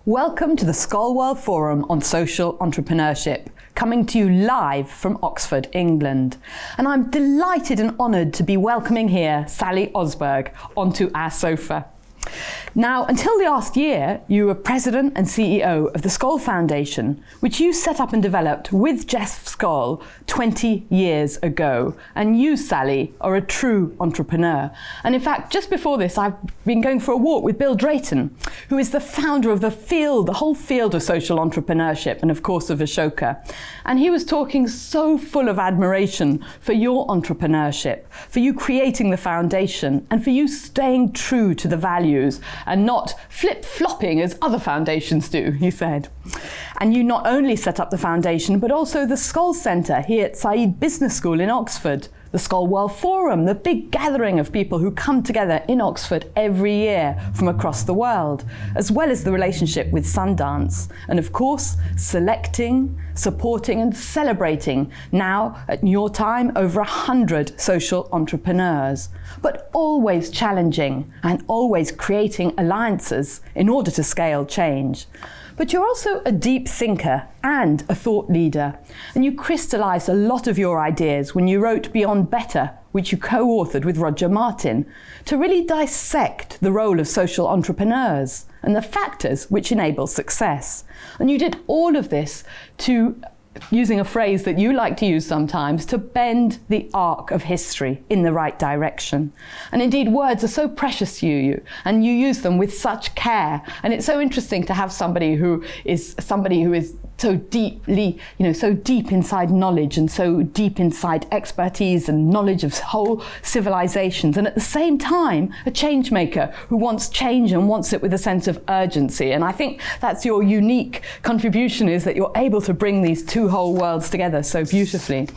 Welcome to the Skoll World Forum on Social Entrepreneurship, coming to you live from Oxford, England. And I'm delighted and honoured to be welcoming here Sally Osberg onto our sofa. Now, until last year, you were President and CEO of the Skoll Foundation, which you set up and developed with Jeff Skoll 20 years ago. And you, Sally, are a true entrepreneur. And in fact, just before this, I've been going for a walk with Bill Drayton, who is the founder of the whole field of social entrepreneurship, and of course of Ashoka. And he was talking so full of admiration for your entrepreneurship, for you creating the foundation, and for you staying true to the values and not flip-flopping as other foundations do, he said. And you not only set up the foundation, but also the Skoll Centre here at Said Business School in Oxford, the Skoll World Forum, the big gathering of people who come together in Oxford every year from across the world, as well as the relationship with Sundance. And of course, selecting, supporting and celebrating now at your time over 100 social entrepreneurs, but always challenging and always creating alliances in order to scale change. But you're also a deep thinker and a thought leader, and you crystallized a lot of your ideas when you wrote Beyond Better, which you co-authored with Roger Martin, to really dissect the role of social entrepreneurs and the factors which enable success. And you did all of this to, using a phrase that you like to use sometimes, to bend the arc of history in the right direction. And indeed, words are so precious to you, and you use them with such care. And it's so interesting to have somebody who is so deeply, so deep inside knowledge and so deep inside expertise and knowledge of whole civilizations, and at the same time, a change maker who wants change and wants it with a sense of urgency. And I think that's your unique contribution, is that you're able to bring these two whole worlds together so beautifully.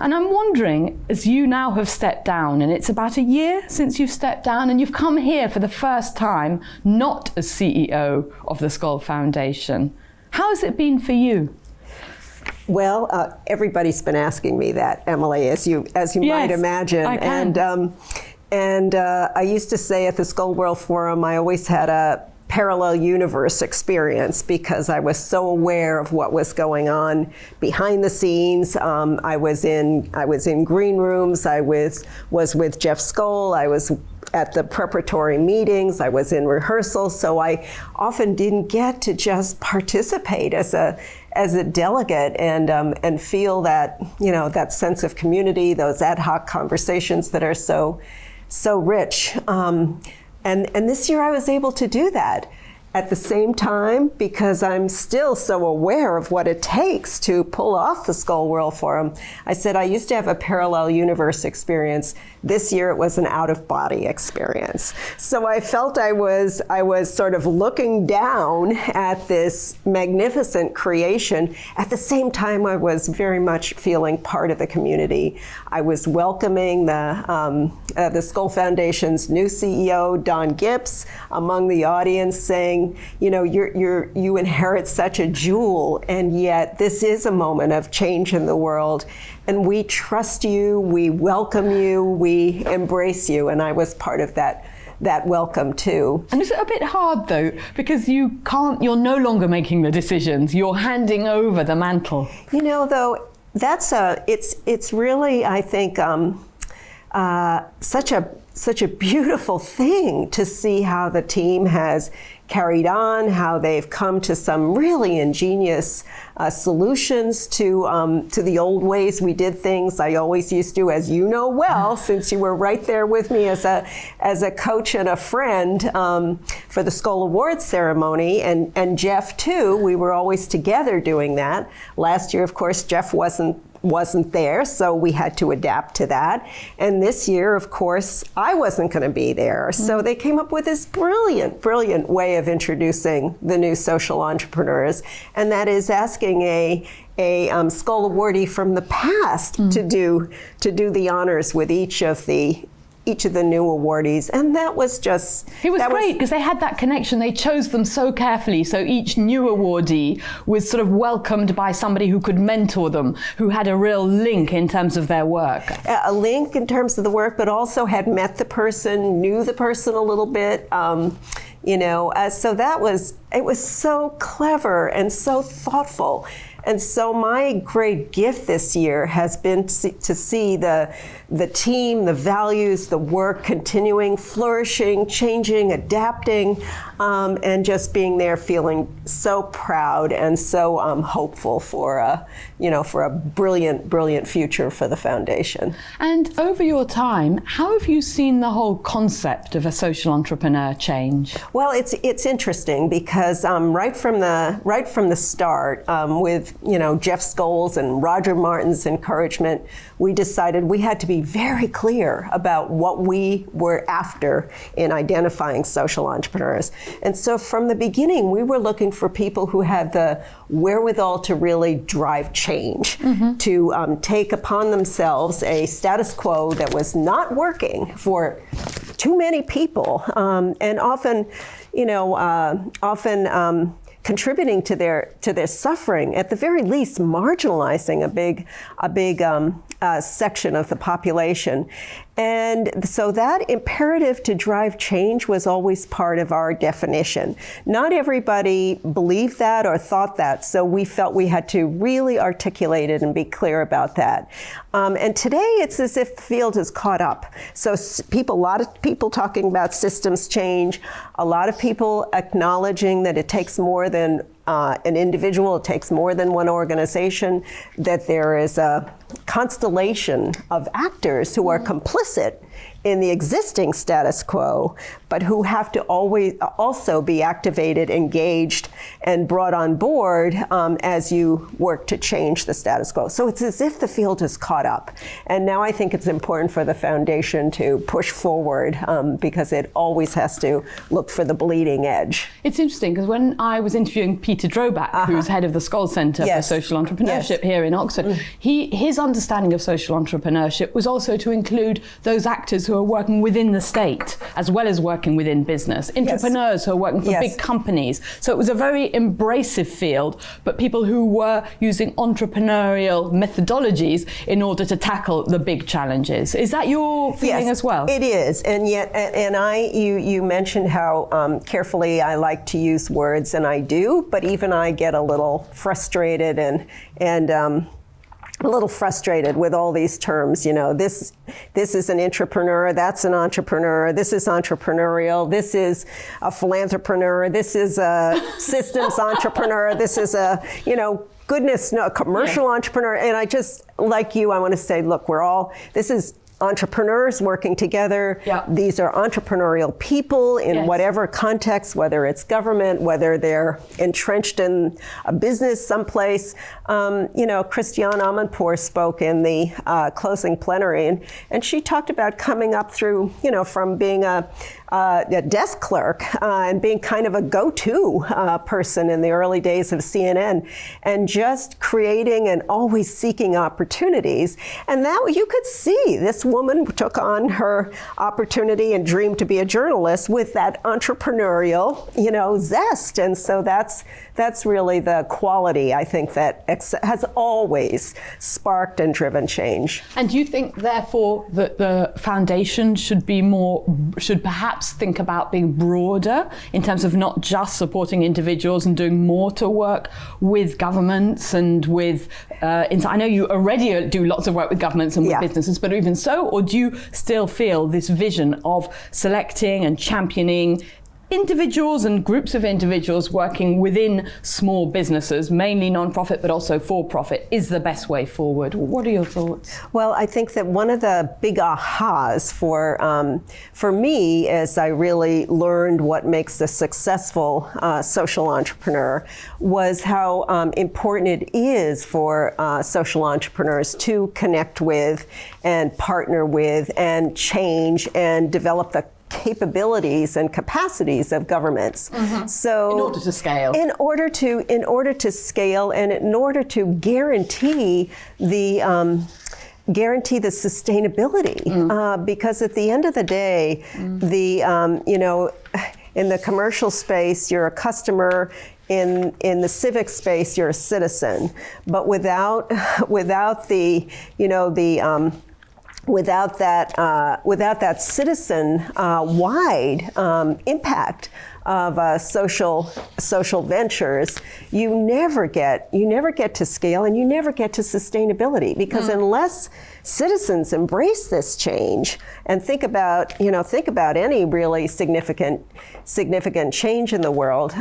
And I'm wondering, as you now have stepped down, and it's about a year since you've stepped down, and you've come here for the first time, not as CEO of the Skoll Foundation, how has it been for you? Well, everybody's been asking me that, Emily, as you might imagine. I can. And I used to say at the Skoll World Forum, I always had a parallel universe experience because I was so aware of what was going on behind the scenes. I was in green rooms. I was with Jeff Skoll. I was at the preparatory meetings. I was in rehearsals. So I often didn't get to just participate as a delegate and feel that, that sense of community, those ad hoc conversations that are so rich. And this year I was able to do that. At the same time, because I'm still so aware of what it takes to pull off the Skoll World Forum, I said I used to have a parallel universe experience. This year it was an out-of-body experience. So I felt I was sort of looking down at this magnificent creation. At the same time, I was very much feeling part of the community. I was welcoming the Skoll Foundation's new CEO, Don Gips, among the audience, saying, you inherit such a jewel, and yet this is a moment of change in the world, and we trust you, we welcome you, we embrace you, and I was part of that welcome too. And is it a bit hard though, because you're no longer making the decisions, you're handing over the mantle? Though, it's really, I think, such a beautiful thing to see how the team has carried on, how they've come to some really ingenious solutions to the old ways we did things. I always used to, as you know well, since you were right there with me as a coach and a friend for the Skoll Awards ceremony, and Jeff too, we were always together doing that. Last year, of course, Jeff wasn't there, so we had to adapt to that. And this year, of course, I wasn't going to be there. So they came up with this brilliant way of introducing the new social entrepreneurs, and that is asking a Skoll awardee from the past to do the honors with each of the new awardees, and that was just... It was great because they had that connection. They chose them so carefully, so each new awardee was sort of welcomed by somebody who could mentor them, who had a real link in terms of their work. A link in terms of the work, but also had met the person, knew the person a little bit. So that was it was so clever and so thoughtful. And so my great gift this year has been to see the team, the values, the work continuing, flourishing, changing, adapting, and just being there feeling so proud and so hopeful for a brilliant future for the foundation. And over your time, how have you seen the whole concept of a social entrepreneur change? Well, it's interesting because right from the start, with Jeff Skoll's and Roger Martin's encouragement, we decided we had to be very clear about what we were after in identifying social entrepreneurs. And so from the beginning, we were looking for people who had the wherewithal to really drive change, to take upon themselves a status quo that was not working for too many people, and often contributing to their suffering, at the very least marginalizing a big section of the population. And so that imperative to drive change was always part of our definition. Not everybody believed that or thought that, so we felt we had to really articulate it and be clear about that. And today it's as if the field has caught up. So a lot of people talking about systems change, a lot of people acknowledging that it takes more than an individual, it takes more than one organization, that there is a constellation of actors who are complicit in the existing status quo, but who have to always also be activated, engaged, and brought on board as you work to change the status quo. So it's as if the field has caught up. And now I think it's important for the foundation to push forward because it always has to look for the bleeding edge. It's interesting because when I was interviewing Peter Drobak, who's head of the Skoll Centre for Social Entrepreneurship here in Oxford, his understanding of social entrepreneurship was also to include those actors who are working within the state as well as working within business, entrepreneurs who are working for big companies. So it was a very embracive field, but people who were using entrepreneurial methodologies in order to tackle the big challenges. Is that your feeling as well? It is, and yet, you mentioned how carefully I like to use words, and I do, but even I get a little frustrated and a little frustrated with all these terms. This is an entrepreneur, that's an entrepreneur, this is entrepreneurial, this is a philanthropreneur, this is a systems entrepreneur, this is a, a commercial entrepreneur. And I just, like you, I want to say, look, this is entrepreneurs working together. These are entrepreneurial people in whatever context, whether it's government, whether they're entrenched in a business someplace. Christiane Amanpour spoke in the closing plenary, and she talked about coming up through, from being a desk clerk and being kind of a go-to person in the early days of CNN, and just creating and always seeking opportunities. And that you could see this woman took on her opportunity and dreamed to be a journalist with that entrepreneurial, zest. And so that's really the quality, I think, that has always sparked and driven change. And do you think, therefore, that the foundation should perhaps think about being broader in terms of not just supporting individuals and doing more to work with governments and with, I know you already do lots of work with governments and with businesses, but even so, or do you still feel this vision of selecting and championing individuals and groups of individuals working within small businesses, mainly non-profit but also for-profit, is the best way forward? What are your thoughts? Well, I think that one of the big ahas for me, as I really learned what makes a successful social entrepreneur, was how important it is for social entrepreneurs to connect with and partner with and change and develop the capabilities and capacities of governments. So in order to scale. In order to scale, and in order to guarantee the sustainability, because at the end of the day, in the commercial space, you're a customer. In the civic space, you're a citizen. But without that citizen-wide impact, social ventures, you never get to scale, and you never get to sustainability, because unless citizens embrace this change and think about any really significant change in the world,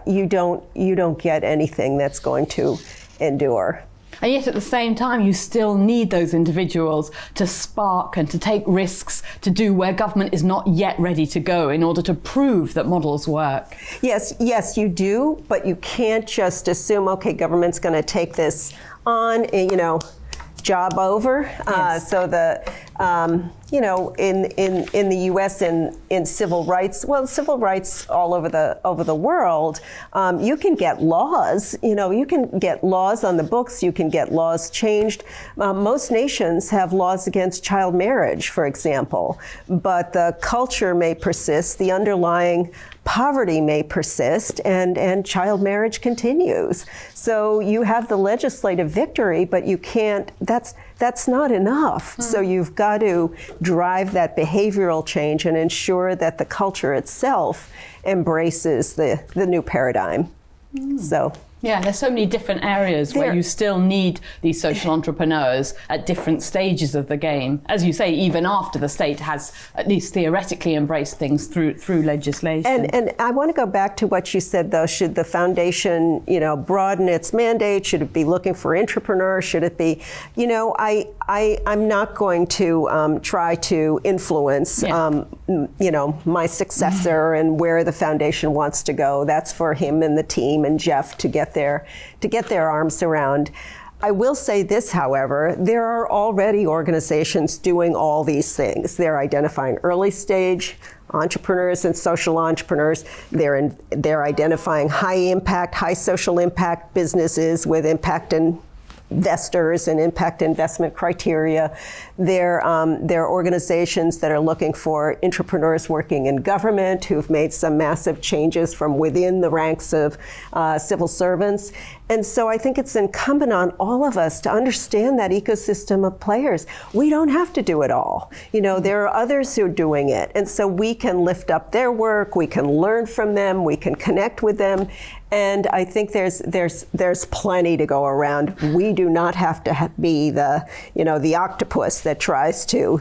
you don't get anything that's going to endure. And yet at the same time, you still need those individuals to spark and to take risks, to do where government is not yet ready to go, in order to prove that models work. Yes, you do, but you can't just assume, okay, government's going to take this on, job over. Yes. So the in the U.S. in civil rights, civil rights all over the world, you can get laws. You can get laws on the books. You can get laws changed. Most nations have laws against child marriage, for example, but the culture may persist. The underlying poverty may persist, and child marriage continues. So you have the legislative victory, but you can't. That's not enough. So you've got to drive that behavioral change and ensure that the culture itself embraces the new paradigm. So. Yeah, there's so many different areas where you still need these social entrepreneurs at different stages of the game. As you say, even after the state has at least theoretically embraced things through legislation. And I want to go back to what you said, though. Should the foundation, broaden its mandate? Should it be looking for entrepreneurs? Should it be, I'm not going to try to influence, my successor and where the foundation wants to go. That's for him and the team and Jeff to get their arms around. I will say this, however, there are already organizations doing all these things. They're identifying early stage entrepreneurs and social entrepreneurs. They're identifying high impact, high social impact businesses with impact investors and impact investment criteria. They're organizations that are looking for entrepreneurs working in government who've made some massive changes from within the ranks of civil servants. And so I think it's incumbent on all of us to understand that ecosystem of players. We don't have to do it all. There are others who are doing it. And so we can lift up their work, we can learn from them, we can connect with them. And I think there's plenty to go around. We do not have to be the octopus that tries to,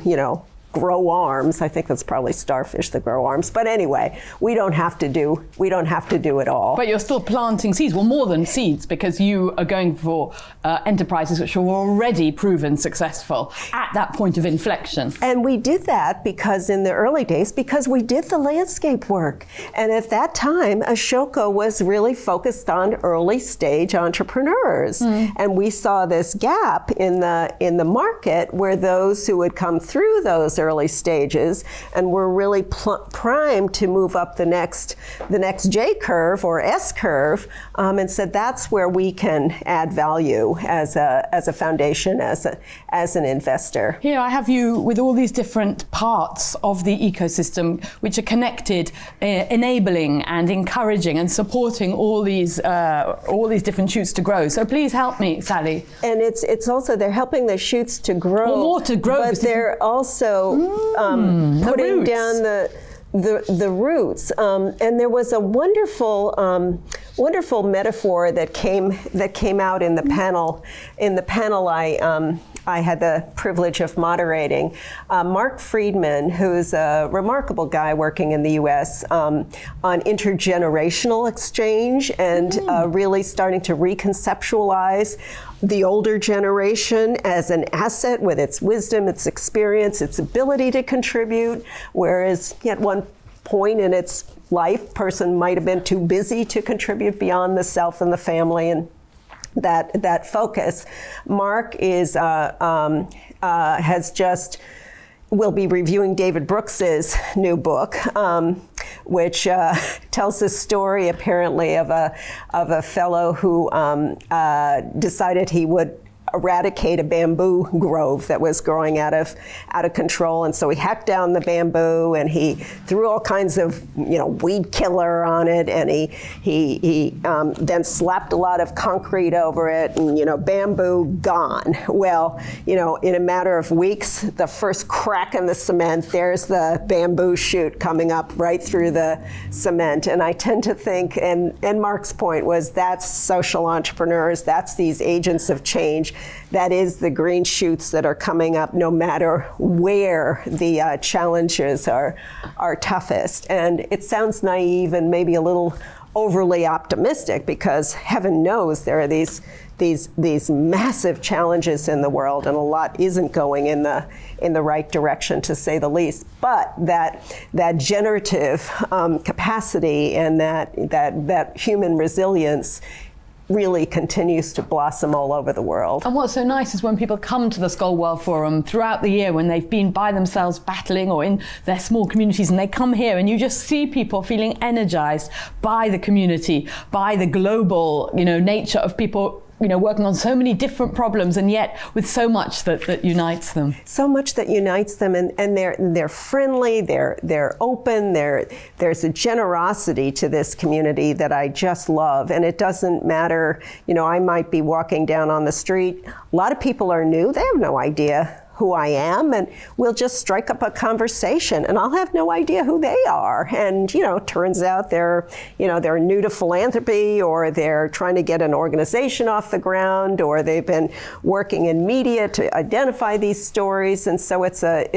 grow arms. I think that's probably starfish that grow arms. But anyway, we don't have to do it all. But you're still planting seeds. Well, more than seeds, because you are going for enterprises which are already proven successful at that point of inflection. And we did that because in the early days, because we did the landscape work. And at that time, Ashoka was really focused on early stage entrepreneurs. And we saw this gap in the market where those who had come through those early stages and were really primed to move up the next J curve or S curve, and said that's where we can add value as a foundation, as an investor. Here I have you with all these different parts of the ecosystem which are connected, enabling and encouraging and supporting all these different shoots to grow. So please help me, Sally. And it's also they're helping the shoots to grow, or more to grow, but they're also putting down the roots. And there was a wonderful metaphor that came out in the panel. I had the privilege of moderating. Mark Friedman, who's a remarkable guy working in the U.S. On intergenerational exchange and really starting to reconceptualize the older generation as an asset with its wisdom, its experience, its ability to contribute, whereas at one point in its life, person might have been too busy to contribute beyond the self and the family and that focus. Mark will be reviewing David Brooks's new book, which tells the story apparently of a fellow who decided he would eradicate a bamboo grove that was growing out of control. And so he hacked down the bamboo, and he threw all kinds of weed killer on it, and he then slapped a lot of concrete over it, and bamboo gone. Well, in a matter of weeks, the first crack in the cement, there's the bamboo shoot coming up right through the cement. And I tend to think, and Mark's point was, that's social entrepreneurs, that's these agents of change, that is the green shoots that are coming up no matter where the challenges are toughest. And it sounds naive and maybe a little overly optimistic, because heaven knows there are these massive challenges in the world, and a lot isn't going in the right direction, to say the least. But that generative capacity and that human resilience really continues to blossom all over the world. And what's so nice is when people come to the Skoll World Forum throughout the year, when they've been by themselves battling or in their small communities, and they come here and you just see people feeling energized by the community, by the global, nature of people, working on so many different problems, and yet with so much that unites them. So much that unites them, and they're friendly, they're open, there's a generosity to this community that I just love. And it doesn't matter, I might be walking down on the street. A lot of people are new, they have no idea who I am, and we'll just strike up a conversation, and I'll have no idea who they are. And turns out they're new to philanthropy, or they're trying to get an organization off the ground, or they've been working in media to identify these stories. And so it's a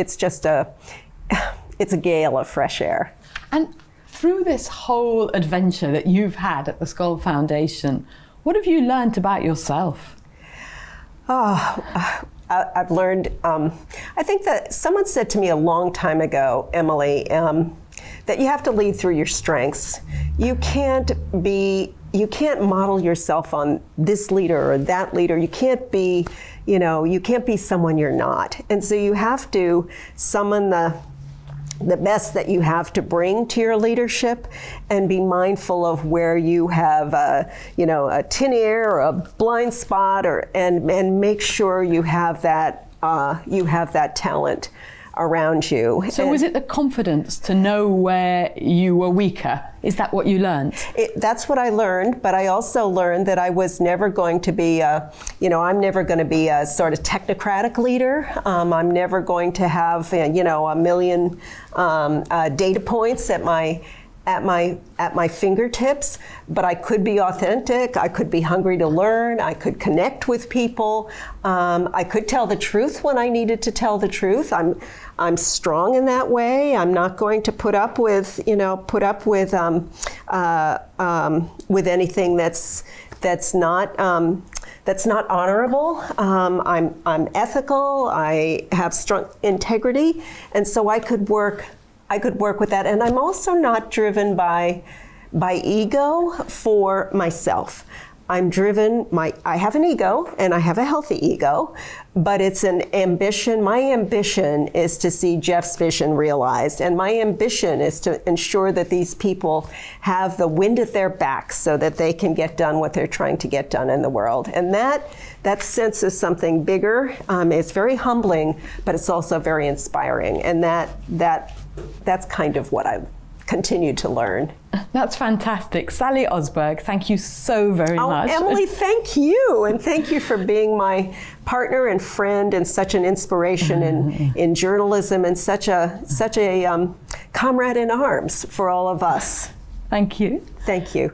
gale of fresh air. And through this whole adventure that you've had at the Skoll Foundation, what have you learned about yourself? I've learned, I think that someone said to me a long time ago, Emily, that you have to lead through your strengths. You can't model yourself on this leader or that leader. You can't be someone you're not. And so you have to summon the best that you have to bring to your leadership, and be mindful of where you have a tin ear or a blind spot, and make sure you have that talent around you. So was it the confidence to know where you were weaker? Is that what you learned? That's what I learned, but I also learned that I was never going to be I'm never going to be a sort of technocratic leader. I'm never going to have a million data points at my fingertips, but I could be authentic, I could be hungry to learn, I could connect with people, I could tell the truth when I needed to tell the truth. I'm strong in that way. I'm not going to put up with anything that's not honorable. I'm ethical. I have strong integrity, and so I could work with that. And I'm also not driven by ego for myself. I'm driven, I have an ego, and I have a healthy ego, but it's an ambition. My ambition is to see Jeff's vision realized, and my ambition is to ensure that these people have the wind at their backs so that they can get done what they're trying to get done in the world. And that sense of something bigger is very humbling, but it's also very inspiring, and that's kind of what I've continued to learn. That's fantastic. Sally Osberg, thank you so very much. Emily, thank you. And thank you for being my partner and friend, and such an inspiration in journalism, and such a comrade in arms for all of us. Thank you. Thank you.